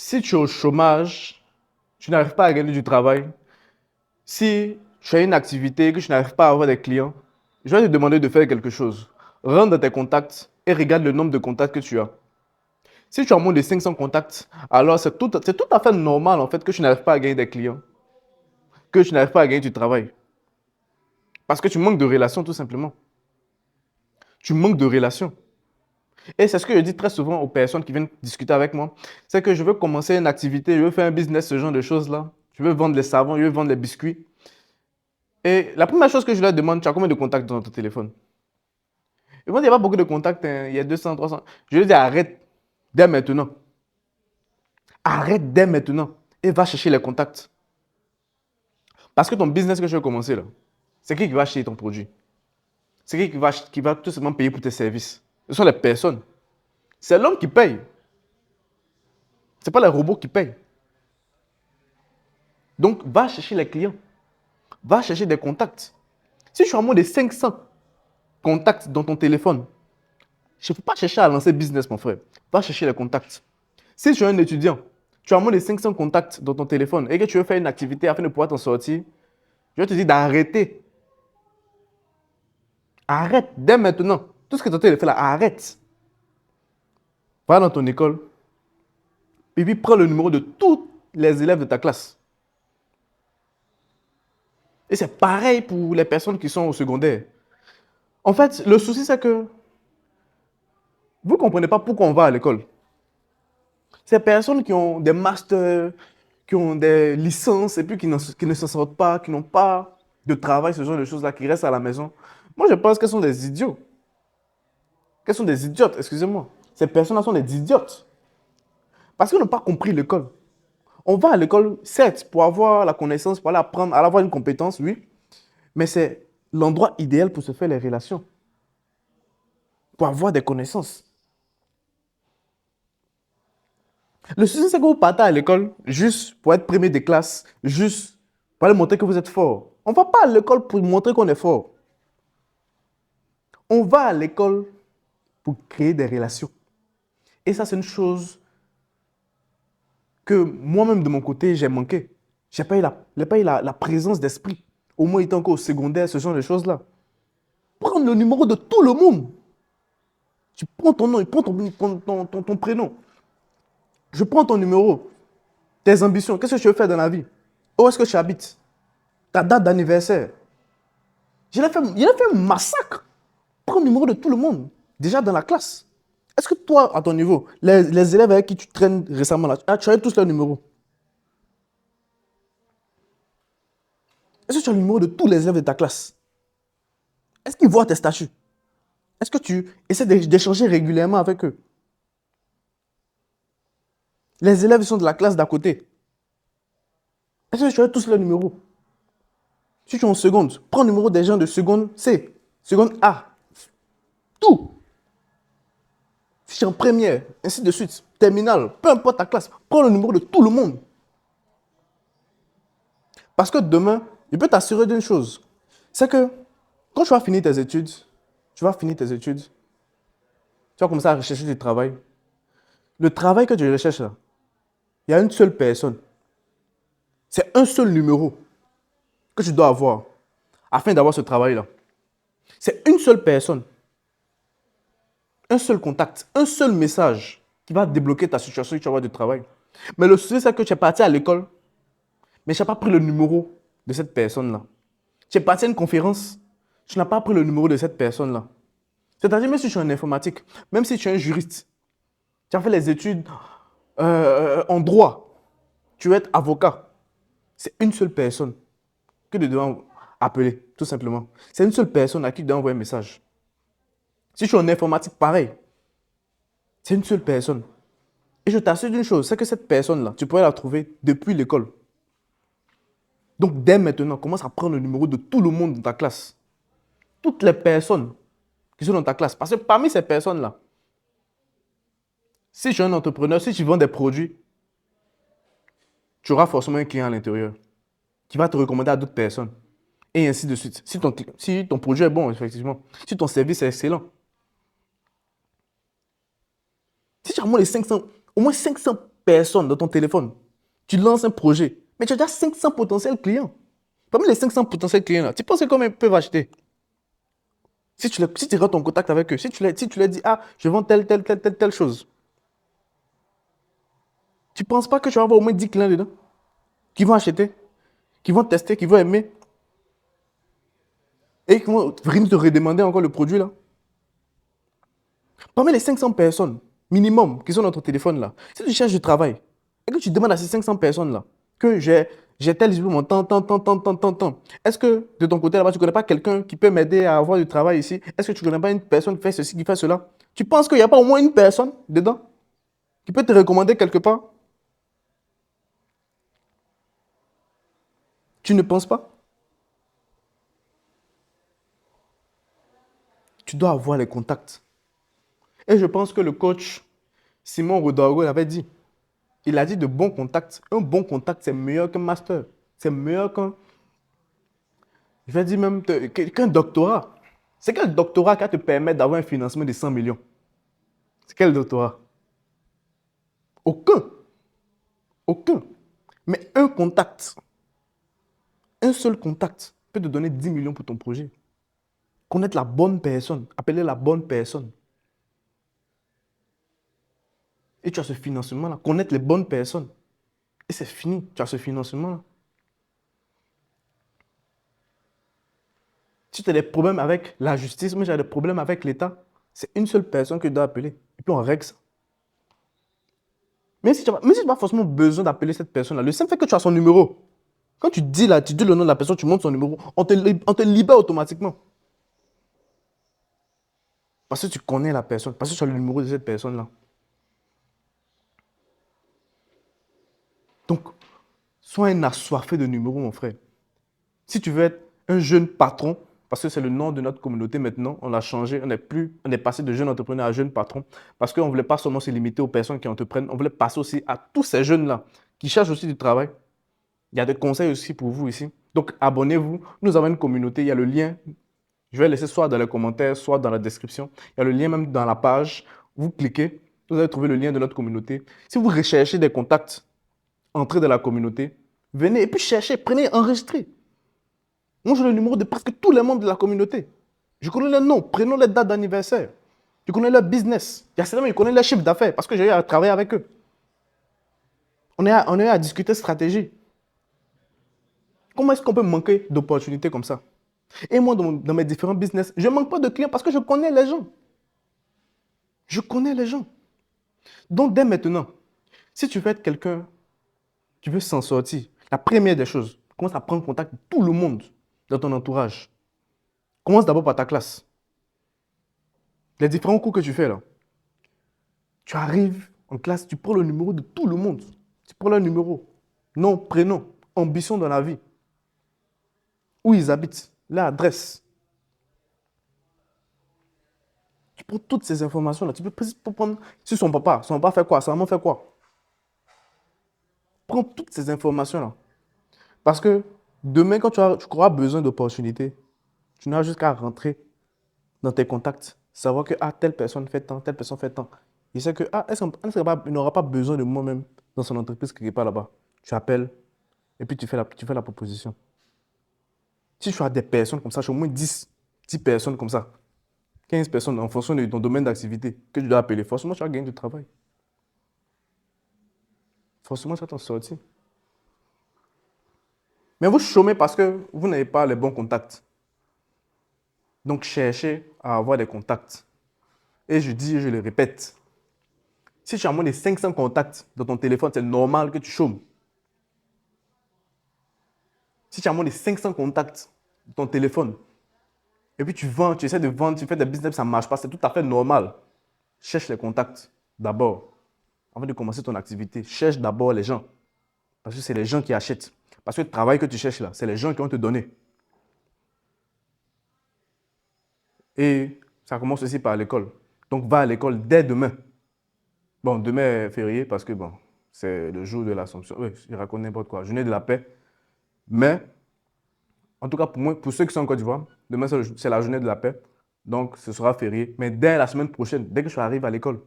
Si tu es au chômage, tu n'arrives pas à gagner du travail, si tu as une activité que tu n'arrives pas à avoir des clients, je vais te demander de faire quelque chose. Rentre dans tes contacts et regarde le nombre de contacts que tu as. Si tu as moins de 500 contacts, alors c'est tout à fait normal en fait que tu n'arrives pas à gagner des clients, que tu n'arrives pas à gagner du travail. Parce que tu manques de relations tout simplement. Tu manques de relations. Et c'est ce que je dis très souvent aux personnes qui viennent discuter avec moi. C'est que je veux commencer une activité, je veux faire un business, ce genre de choses-là. Je veux vendre les savons, je veux vendre les biscuits. Et la première chose que je leur demande, tu as combien de contacts dans ton téléphone? Ils vont dire, il n'y a pas beaucoup de contacts, hein, il y a 200, 300. Je leur dis, arrête dès maintenant. Arrête dès maintenant et va chercher les contacts. Parce que ton business que je veux commencer là, c'est qui va acheter ton produit? C'est qui va tout simplement payer pour tes services? Ce sont les personnes. C'est l'homme qui paye. Ce n'est pas les robots qui payent. Donc, va chercher les clients. Va chercher des contacts. Si tu as moins de 500 contacts dans ton téléphone, il ne faut pas chercher à lancer business, mon frère. Va chercher les contacts. Si tu es un étudiant, tu as moins de 500 contacts dans ton téléphone et que tu veux faire une activité afin de pouvoir t'en sortir, je vais te dire d'arrêter. Arrête dès maintenant. Tout ce que tu es en train de faire là, arrête. Va dans ton école et puis prends le numéro de tous les élèves de ta classe. Et c'est pareil pour les personnes qui sont au secondaire. En fait, le souci, c'est que vous ne comprenez pas pourquoi on va à l'école. Ces personnes qui ont des masters, qui ont des licences et puis qui ne s'en sortent pas, qui n'ont pas de travail, ce genre de choses-là, qui restent à la maison. Moi, je pense qu'elles sont des idiots. Qu'elles sont des idiotes, excusez-moi. Ces personnes-là sont des idiotes. Parce qu'elles n'ont pas compris l'école. On va à l'école, certes, pour avoir la connaissance, pour aller apprendre, avoir une compétence, oui, mais c'est l'endroit idéal pour se faire les relations, pour avoir des connaissances. Le souci, c'est que vous partez à l'école juste pour être premier de classe, juste pour aller montrer que vous êtes fort. On ne va pas à l'école pour montrer qu'on est fort. On va à l'école pour créer des relations. Et ça, c'est une chose que moi-même, de mon côté, j'ai manqué. Je n'ai pas eu la présence d'esprit. Au moins, étant encore au secondaire, ce genre de choses-là. Prendre le numéro de tout le monde. Tu prends ton nom, il prend ton prénom. Je prends ton numéro, tes ambitions, qu'est-ce que tu veux faire dans la vie? Où est-ce que tu habites? Ta date d'anniversaire. Il a fait un massacre. Prends le numéro de tout le monde, déjà dans la classe. Est-ce que toi, à ton niveau, les élèves avec qui tu traînes récemment, là, tu as tous leur numéro? Est-ce que tu as le numéro de tous les élèves de ta classe? Est-ce qu'ils voient tes statuts? Est-ce que tu essaies d'échanger régulièrement avec eux? Les élèves sont de la classe d'à côté. Est-ce que tu as tous leurs numéros? Si tu es en seconde, prends le numéro des gens de seconde C, seconde A, tout. Si tu es en première, ainsi de suite, terminale, peu importe ta classe, prends le numéro de tout le monde. Parce que demain, je peux t'assurer d'une chose, c'est que quand tu vas finir tes études, tu vas commencer à rechercher du travail. Le travail que tu recherches là, il y a une seule personne. C'est un seul numéro que tu dois avoir afin d'avoir ce travail-là. C'est une seule personne, un seul contact, un seul message qui va débloquer ta situation et tu vas avoir du travail. Mais le souci, c'est que tu es parti à l'école, mais tu n'as pas pris le numéro de cette personne-là. Tu es parti à une conférence, tu n'as pas pris le numéro de cette personne-là. C'est-à-dire, même si tu es en informatique, même si tu es un juriste, tu as fait les études en droit, tu veux être avocat, c'est une seule personne que tu dois appeler, tout simplement. C'est une seule personne à qui tu dois envoyer un message. Si tu es en informatique, pareil. C'est une seule personne. Et je t'assure d'une chose, c'est que cette personne-là, tu pourrais la trouver depuis l'école. Donc, dès maintenant, commence à prendre le numéro de tout le monde dans ta classe. Toutes les personnes qui sont dans ta classe. Parce que parmi ces personnes-là, si tu es un entrepreneur, si tu vends des produits, tu auras forcément un client à l'intérieur qui va te recommander à d'autres personnes. Et ainsi de suite. Si ton produit est bon, effectivement. Si ton service est excellent. Si tu as au moins 500 personnes dans ton téléphone. Tu lances un projet, mais tu as déjà 500 potentiels clients. Parmi les 500 potentiels clients, là, tu penses que combien ils peuvent acheter? Si tu rentres en contact avec eux, si tu leur dis, ah, je vends telle chose, tu ne penses pas que tu vas avoir au moins 10 clients dedans qui vont acheter, qui vont tester, qui vont aimer et qui vont venir te redemander encore le produit là? Parmi les 500 personnes minimum qui sont dans ton téléphone là, si tu cherches du travail et que tu demandes à ces 500 personnes là que j'ai tel diplôme, tant, est-ce que de ton côté là-bas, tu ne connais pas quelqu'un qui peut m'aider à avoir du travail ici? Est-ce que tu ne connais pas une personne qui fait ceci, qui fait cela? Tu penses qu'il n'y a pas au moins une personne dedans qui peut te recommander quelque part? Tu ne penses pas? Tu dois avoir les contacts. Et je pense que le coach Simon Rodorgo l'avait dit. Il a dit de bons contacts. Un bon contact, c'est meilleur qu'un master. C'est meilleur qu'un, je vais dire même, qu'un doctorat. C'est quel doctorat qui va te permettre d'avoir un financement de 100 millions? C'est quel doctorat? Aucun. Aucun. Mais un contact, un seul contact peut te donner 10 millions pour ton projet. Connaître la bonne personne, appeler la bonne personne. Et tu as ce financement-là. Connaître les bonnes personnes. Et c'est fini. Tu as ce financement-là. Si tu as des problèmes avec la justice, mais tu as des problèmes avec l'État, c'est une seule personne que tu dois appeler. Et puis on règle ça. Même si tu n'as pas forcément besoin d'appeler cette personne-là, le simple fait que tu as son numéro, quand tu dis là, tu dis le nom de la personne, tu montes son numéro, on te libère automatiquement. Parce que tu connais la personne, parce que tu as le numéro de cette personne-là. Donc, sois un assoiffé de numéros, mon frère. Si tu veux être un jeune patron, parce que c'est le nom de notre communauté maintenant, on l'a changé, on est passé de jeune entrepreneur à jeune patron, parce qu'on ne voulait pas seulement se limiter aux personnes qui entreprennent, on voulait passer aussi à tous ces jeunes-là qui cherchent aussi du travail. Il y a des conseils aussi pour vous ici. Donc, abonnez-vous. Nous avons une communauté, il y a le lien. Je vais laisser soit dans les commentaires, soit dans la description. Il y a le lien même dans la page. Vous cliquez, vous allez trouver le lien de notre communauté. Si vous recherchez des contacts, entrez dans la communauté, venez et puis cherchez, prenez, enregistrez. Moi, j'ai le numéro de presque tous les membres de la communauté. Je connais leurs noms, prénoms, les dates d'anniversaire. Je connais leur business. Il y a certainement, je connais leur chiffre d'affaires parce que j'ai eu à travailler avec eux. On est à discuter stratégie. Comment est-ce qu'on peut manquer d'opportunités comme ça? Et moi, dans mes différents business, je ne manque pas de clients parce que je connais les gens. Je connais les gens. Donc, dès maintenant, si tu veux être quelqu'un qui veut s'en sortir, la première des choses, commence à prendre contact avec tout le monde dans ton entourage. Commence d'abord par ta classe. Les différents cours que tu fais là. Tu arrives en classe, tu prends le numéro de tout le monde. Tu prends leur numéro, nom, prénom, ambition dans la vie, où ils habitent, leur adresse. Tu prends toutes ces informations-là. Tu peux prendre si son papa fait quoi, sa maman fait quoi. Prends toutes ces informations-là. Parce que demain, quand tu auras besoin d'opportunités, tu n'auras juste qu'à rentrer dans tes contacts, savoir que ah, telle personne fait tant, telle personne fait tant. Il sait que ah, il n'aura pas besoin de moi-même dans son entreprise quelque part là-bas. Tu appelles et puis tu fais la proposition. Si tu as des personnes comme ça, tu as au moins 10 personnes comme ça, 15 personnes en fonction de ton domaine d'activité que tu dois appeler, forcément tu vas gagner du travail. Forcément tu vas t'en sortir. Mais vous chômez parce que vous n'avez pas les bons contacts. Donc cherchez à avoir des contacts. Et je dis et je le répète, si tu as moins de 500 contacts dans ton téléphone, c'est normal que tu chômes. Si tu as moins de 500 contacts dans ton téléphone, et puis tu vends, tu essaies de vendre, tu fais des business, ça ne marche pas, c'est tout à fait normal. Cherche les contacts d'abord. Avant de commencer ton activité, cherche d'abord les gens. Parce que c'est les gens qui achètent. Parce que le travail que tu cherches là, c'est les gens qui vont te donner. Et ça commence aussi par l'école. Donc va à l'école dès demain. Bon, demain est férié parce que bon, c'est le jour de l'Assomption. Oui, je raconte n'importe quoi. Journée de la paix. Mais, en tout cas pour moi, pour ceux qui sont en Côte d'Ivoire, demain c'est la journée de la paix. Donc ce sera férié. Mais dès la semaine prochaine, dès que je arrive à l'école,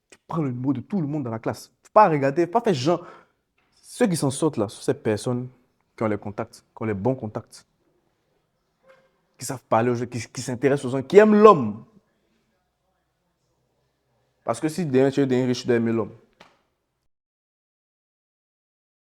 tu prends le numéro de tout le monde dans la classe. Pas regarder, pas faire genre. Ceux qui s'en sortent là, ce sont ces personnes qui ont les contacts, qui ont les bons contacts, qui savent parler aux gens, qui s'intéressent aux gens, qui aiment l'homme. Parce que si demain tu es devenu riche, tu dois aimer l'homme.